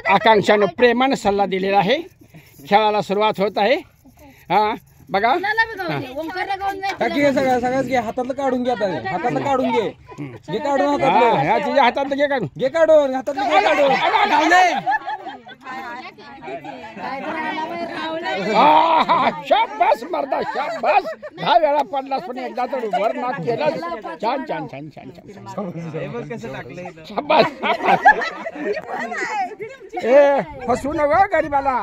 आकांक्षानं प्रेमानं सल्ला दिलेला आहे। खेळाला सुरुवात होत आहे। बघा सगळ्याच घे, हातातलं काढून घे, हातातलं काढून घे, घे काढून हातातलं घे काढून, घे काढून हातातलं घे काढून। शाबास मर्दा शाबास, 10 वेळा पडलास पण एकदा तर वर नाक केलास। छान छान छान छान शाबास। ए फसू नका गरीबाला।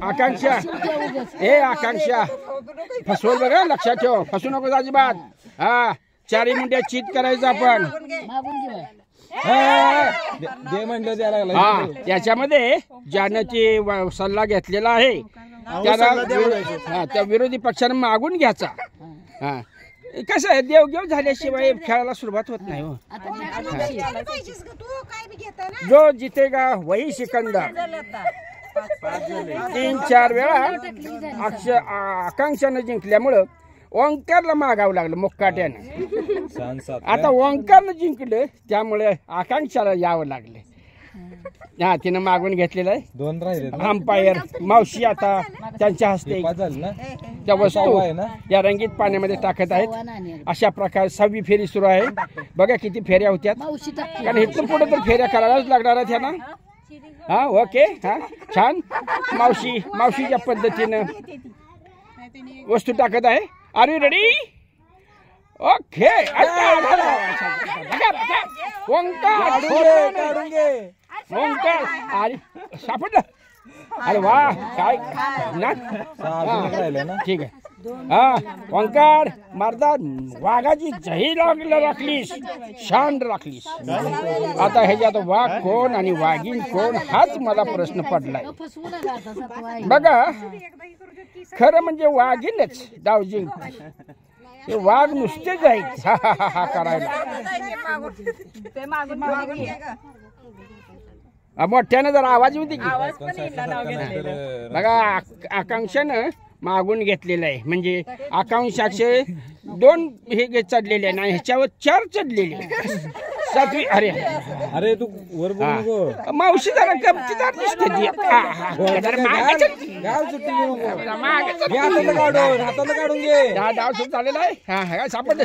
आकांक्षा आकांक्षा फसवल बघा, लक्षात ठेव, फसू नको अजिबात। 4 मिनिटे चीत करायचं आपण। दे म्हणलं द्यायला लागला। याच्यामध्ये ज्यानं ते सल्ला घेतलेला आहे त्याला त्या विरोधी पक्षानं मागून घ्यायचा। कसं आहे, देवघेव झाल्याशिवाय खेळाला सुरुवात होत नाही हो। जो जितेगा वही सिकंदर। 3-4 वेळा आकांक्षानं जिंकल्यामुळं ओंकारला मागावं लागलं मुक्काट्यानं। आता ओंकारनं जिंकलं त्यामुळे आकांक्षाला यावं लागलं। तिनं मागून घेतलेलं आहे। 2 राहिले अंपायर मावशी आता त्यांच्या हस्ते त्या वस्तू या रंगीत पाण्यामध्ये टाकत आहेत। अशा प्रकारे 6वी फेरी सुरू आहे। बघा किती फेऱ्या होत्या, कारण इथून पुढे तर फेऱ्या कराव्याच लागणार आहेत ह्यांना। ओके छान। मावशीच्या पद्धतीनं वस्तू टाकत आहे। Are you ready? Okay. Omkar अरे सापडलं, अरे वा काय ठीक आहे। ओंकार मर्दा वाघाची जही राखलीस, शान राखलीस। आता ह्याच्यात वाघ कोण आणि वाघीण कोण हाच मला प्रश्न पडलाय। बघा खरं म्हणजे वाघीणच डाव जिंकते, वाघ नुसते जाईल करायला। मोठ्यानं जरा आवाज होती की बघा। आकांक्षानं मागून घेतलेलं आहे, म्हणजे आकांक्षाचे 2 हे चढलेले नाही, ह्याच्यावर 4 चढलेले। 7वी अरे अरे तू वर बोलू नको, मावशी जरा गमतीदार दिसते ती। हातातलं काढून घे। डाव सुरू झालेला आहे। सापडलं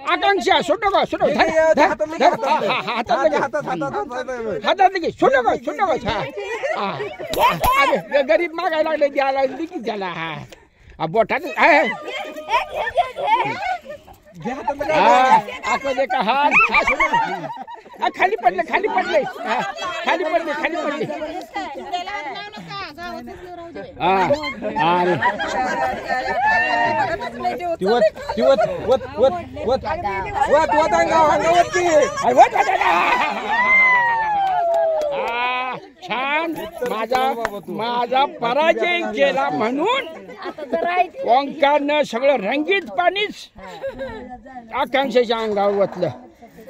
आकांक्षा सुटो का सुटो हातात घे, सुटो का सुटो का। गरीब मागायला लागले द्यायला की त्याला बोटात आतमध्ये का हात खाली पडले खाली पडले खाली पडले खाली पडले। छान माझा पराजय केला म्हणून ओंकारनं सगळं रंगीत पाणीच आकांक्षेच्या अंगावर ओतलं।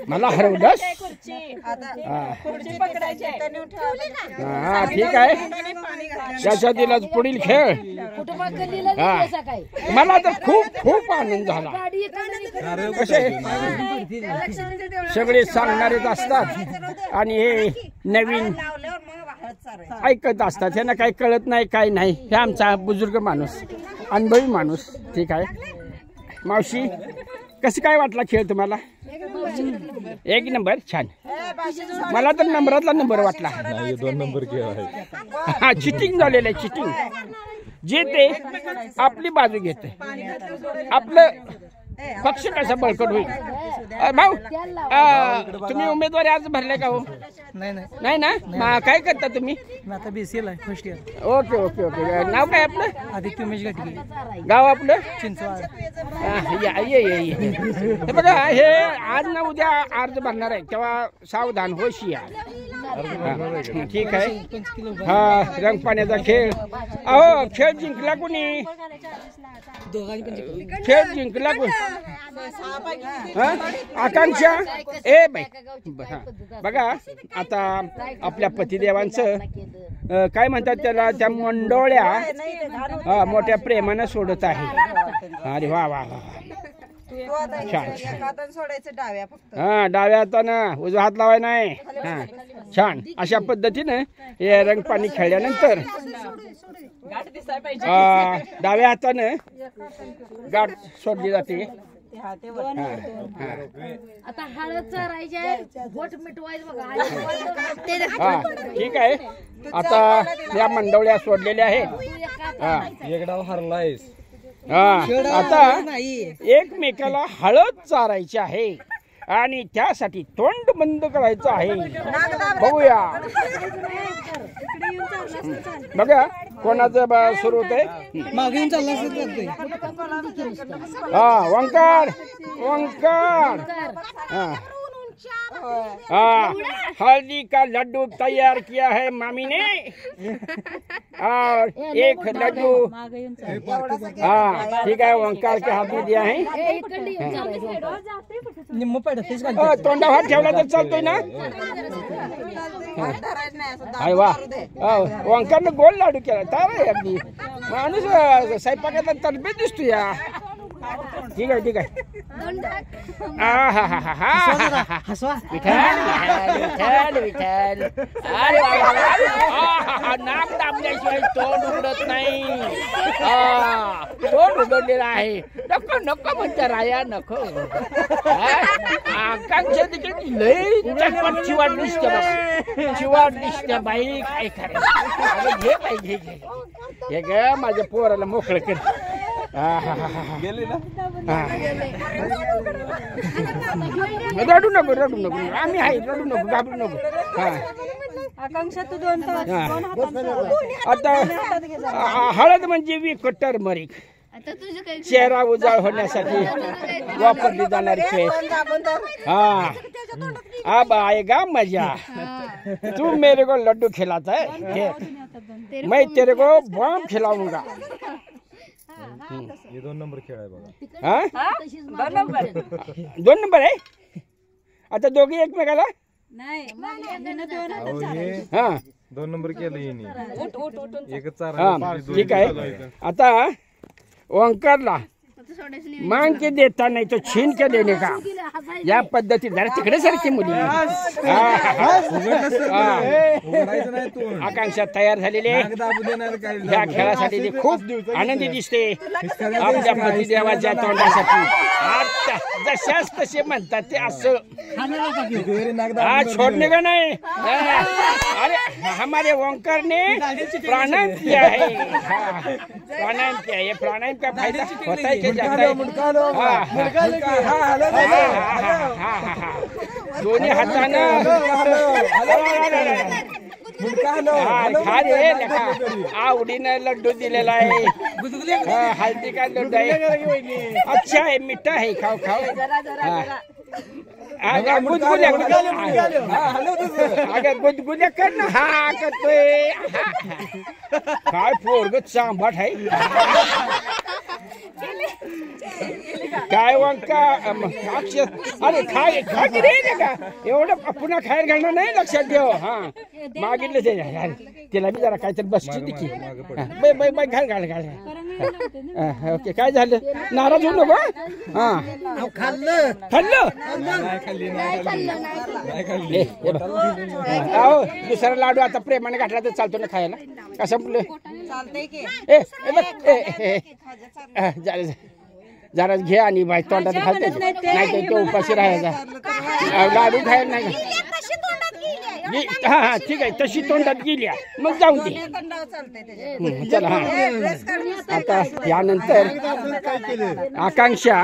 मला हरवलंस। ठीक आहे, त्याच्यातीलच पुढील खेळ। मला तर खूप खूप आनंद झाला। कसे सगळे सांगणारेच असतात आणि हे नवीन ऐकत असतात, त्यांना काही कळत नाही काही नाही। हे आमचा बुजुर्ग माणूस, अनुभवी माणूस। ठीक आहे मावशी, कसं काय वाटला खेळ तुम्हाला? 1 नंबर, छान। मला तर नंबरातला नंबर वाटला। 2 नंबर चिटिंग झालेलं आहे, चिटिंग। जे ते आपली बाजू घेते, आपलं पक्ष कसा बळकट होईल। भाऊ तुम्ही उमेदवारी आज भरले का हो? नाही ना, काय करता तुम्ही? आता BCL आहे, first year. Okay okay okay. नाव काय आपलं? आदित्य उमेश घाटगे। गाव आपलं? चिंचवाड। हे बघा, हे आज ना उद्या अर्ज भरणार आहे, तेव्हा सावधान होशिया। ठीक आहे. हा रंगपाण्याचा खेळ. अहो खेळ जिंकला कोणी? खेळ जिंकला कोण? आकांक्षा ए बाई. बघा आता आपल्या पतिदेवांचं काय म्हणतात त्याला, त्या मंडोळ्या मोठ्या प्रेमानं सोडत आहे. अरे वा वा वा, छान हा डाव्या हातानं उजवा हात लावाय नाही. हा छान. अशा पद्धतीनं हे रंगपाणी खेळल्यानंतर डाव्या हातानं गाठ सोडली जाते. आता हळद चरायचे, बोट मिटवायचं बघा. हा ठीक आहे. आता या मंडवळ्या सोडलेल्या आहेत. हा एक डाव हरलायस. हा आता एकमेकाला हळद चारायची आहे आणि त्यासाठी तोंड बंद करायचं आहे. बघूया बघा कोणाचं सुरू होत आहे. मागे चालला हा ओंकार ओंकार. हाँ हल्दी का लड्डू तैयार किया है मामी ने और एक लड्डू हाँ ठीक है ओंकार के हाथ में दिया है. तोंडा हात ठेवला तर चालतोय ना. अरे वा ओंकारनं गोल लाडू केला. तर अगदी माणूस स्वयंपाकाचा तरबेज दिसतो या. ठीक आहे ठीक आहे. विठ्ठल विठ्ठल. अरे नाक दाबल्याशिवाय तोंड उघडत नाही. तोंड उघडलेलं आहे. नको नको म्हणता राया नको. आकांक्षा देखील लई चटपट चिवाट दिसतं. चिवाट दिसतं बाई. काय करायचं. घे बाई घे घे हे ग माझ्या पोराला मोकळं कर. गेले ना. रडू नको रडू नको. आम्ही आहे. रडू नको घाबरू नको. आता हळद म्हणजे विकटर मरीक चेहरा उजाळ होण्यासाठी वापरली जाणारी पेस्ट. हा अब आएगा मजा. तू मेरे को लड्डू खिलाता है, मैं तेरे को बम खिलाऊंगा. हे 2 नंबर खेळ आहे बघा. हा 2 नंबर आहे. आता दोघे एकमेकाला हा 2 नंबर केलं येणे. एकच हा ठीक आहे. आता ओंकारला मांग के देता नाही तो छीन के देणे का. या पद्धती जरा तिकडे सारखी मुली. आकांक्षा तयार झालेली या खेळासाठी ती खूप आनंदी दिसते आपल्या पतिदेवाच्या तोंडासाठी. आता जशाच तसे म्हणतात ते असं छोड़ने का नहीं. अरे हमारे ओंकार ने प्राणायाम किया है. प्राणायाम किया है. प्राणायाम का फायदा होता है कि दोन्ही हातानं आवडीनं लड्डू दिलेला आहे. हल्दी का लड्डू आहे. अच्छा आहे मिठा आहे. खाऊ खाऊ. गुदगुल्या गुदगुल्या कर ना. हा करतोय. काय पोरग चांबाट आहे. काय वंका अरे खाय खा की रे का एवढं पुन्हा खायला घालणार नाही. लक्षात ठेव. हा मागितलं ते तिला मी जरा काहीतरी बसची की घाल घाल घाल. ओके काय झालं. नाराज होऊ नको. हा खाल्लं खाल्लं. अहो दुसरा लाडू आता प्रेमाने घातला तर चालतो ना खायला. कसं जरा घे आणि बाई तोंडात घालते. नाही तर तो उपाशी राहायचा. लाडू खायला नाही. हा हा ठीक आहे. तशी तोंडात गेली मग जाऊन दे. चला हा आता यानंतर आकांक्षा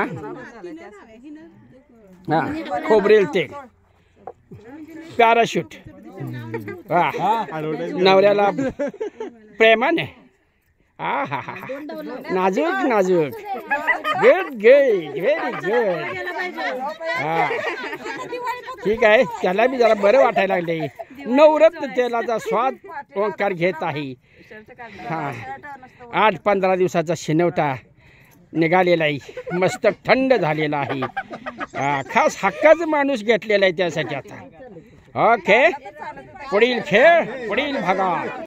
हा खोबरेल तेल पॅराशूट नवऱ्याला प्रेमाने हा हा हा नाजूक नाजूक गुड गुड व्हेरी गुड हा ठीक आहे. त्याला बी जरा बरं वाटायला लागले. नवरत्न तेलाचा स्वाद ओंकार घेत आहे. हा 8-15 दिवसाचा शिनवटा निघालेला आहे. मस्त थंड झालेला आहे. खास हक्काचा माणूस घेतलेला आहे त्यासाठी आता. ओके पुढील खेळ पुढील भागात.